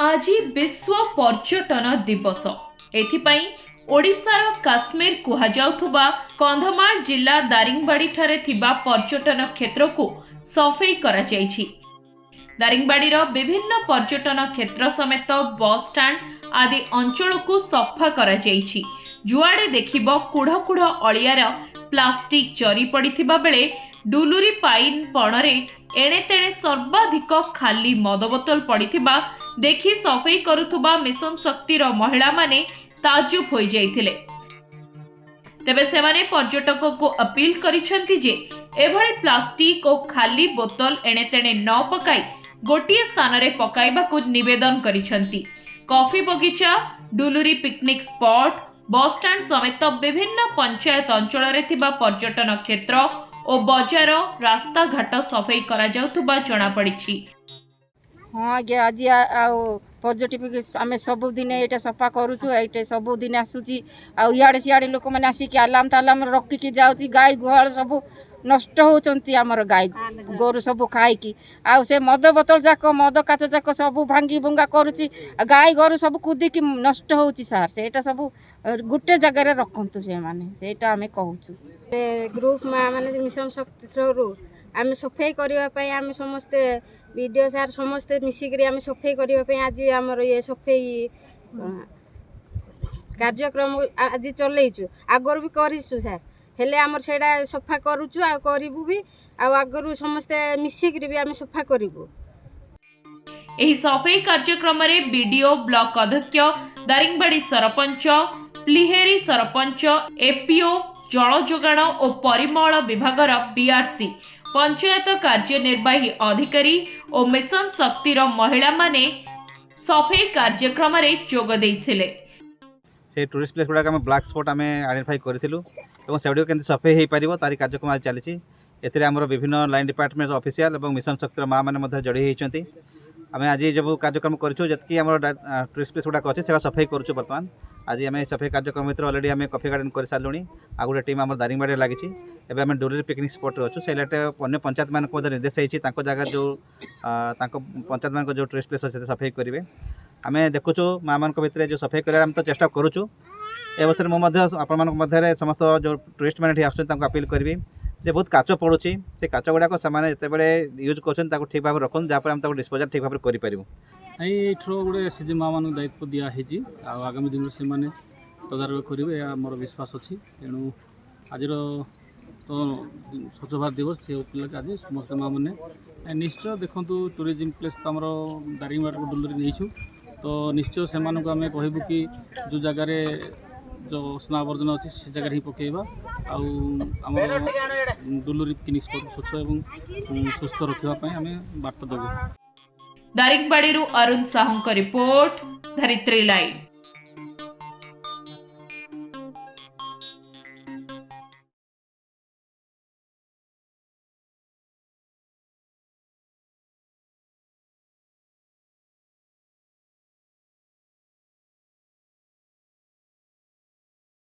आज विश्व पर्यटन दिवस एथिपाई ओडिशार काश्मीर कुहाजाउथुबा कंधमाल जिला दारिंगबाड़ी ठारे थिबा पर्यटन क्षेत्र को सफाई करा जायछि। दारिंगबाड़ीर विभिन्न पर्यटन क्षेत्र समेत बस स्टैंड आदि अंचल को सफा करा जायछि। जुआड़े देखिबो कुढ़ कुढ़ अलियार प्लास्टिक चरी पड़िथिबा बेले डुलुरी पाइन पणरे एणे तेणे सर्वाधिक खाली मद बोतल पड़िथिबा देखि सफाई करुथुबा मिशन शक्तिर महिला माने ताजुब होई जाइथिले। तेबे सेमाने पर्यटक को अपील करिसेंती जे एभली प्लास्टिक और खाली बोतल एणे तेणे न पकाई गोटिए स्थान रे पकाइबाकू निवेदन करिसेंती। कॉफी बगीचा, डुलुरी पिकनिक स्पॉट, बस स्टैंड समेत विभिन्न पंचायत अंचल रे थिबा पर्यटन क्षेत्र और बजार रास्ता घाट सफाई करा जाउथुबा जणा पड़िछि। हाँ आज्ञा आज पॉजिटिव आम सबुदिन ये सफा करुचु ये सबुदिन आसूची आड़े सियाड़े लोक मैंने आसिक आलाम तालाम रखिकी जाऊँगी गाई गुहाल सब नष्ट होती आमर गाई गोरु सब खाई से मद बोतल जाक मद काच जाक सब भांगी भुंगा करुच्ची गाई गोरु सब कुदिकी नष्ट होची सार से सब गोटे जगार रखु से माने आम कहूँ ग्रुप माने मिशन शक्ति थ्रू आम सफाई करने आम समस्ते वीडियो सार समस्ते मिसिक आम सफाई करने आज आमर ये सफाई कार्यक्रम आज चलैचु आगर भी करूँ सार हेले आमर सेटा सफा करूचु आ करिबु भी आगरु समस्ते मिसिक भी आम सफा करिबु। एही सफाई कार्यक्रम रे बीडीओ ब्लॉक अध्यक्ष दारिंगबाड़ी सरपंच प्लिहेरी सरपंच एपीओ जल जोगाण और परिमल विभागर बीआरसी पंचायत कार्यनिर्वाही अधिकारी और मिशन शक्तिर महिला माने सफाई कार्यक्रम रे जोग दैथिले। से टूरिस्ट प्लेस गुड़ाक ब्लैक स्पॉट आम आइडेंटिफाई करूँ और से केमती सफाई हो पार तारी कार्यक्रम आज चली एथिरे विभिन्न लाइन डिपार्टमेंट ऑफिशियल और मिशन शक्तिर माँ मैंने जोड़ी होती आम आज जब कार्यक्रम करूँ जी आम टूरिस्ट प्लेस गुड़ाक अच्छे से सफाई करूँ बर्तमान आज आम सफाई कार्यक्रम भितर अलरेडी आम कॉफी गार्डन कर सारूँ आ गोटे टीम आम दारिंगबाड़ी लगी एवं डुलुरी पिकनिक स्पॉट अच्छु से अन्य पंचायत मान निर्देश होती जगह जो पंचायत मान जो टूरिस्ट प्लेस अच्छे सफाई करेंगे आम देखुचु माँ मान भितर जो सफाई कर तो चेष्टा करुचु ए अवसर मुझे समस्त जो टूरिस्ट मैंने आसुँच अपील करी जे बहुत काच पड़ुची से काच गुड़ाक से यूज कर ठीक भाव रखुन जहाँपर आम डिस्पोजल ठीक भाव करें गोटे एसएचजी माँ मान दायित्व दिखाई आगामी दिन से तदारख करेंगे मोर विश्वास अच्छी तेणु आज तो स्वच्छ भारत दिवस से उपलक्षे आज समस्त माँ मैंने निश्चय देखूँ टूरिज्म प्लेस तो आम दारिंगबाड़ी को डुलुरी नहीं तो निश्चय से आम कहबू कि जो जगार जो स्ना आवर्जना अच्छी से जगह ही पकेबा आम डुलुरी पिकनिक स्पॉट स्वच्छ और सुस्थ रखापी आम बार्ता देवु। दारिंगबाड़ी अरुण साहू रिपोर्ट धरित्री लाइव।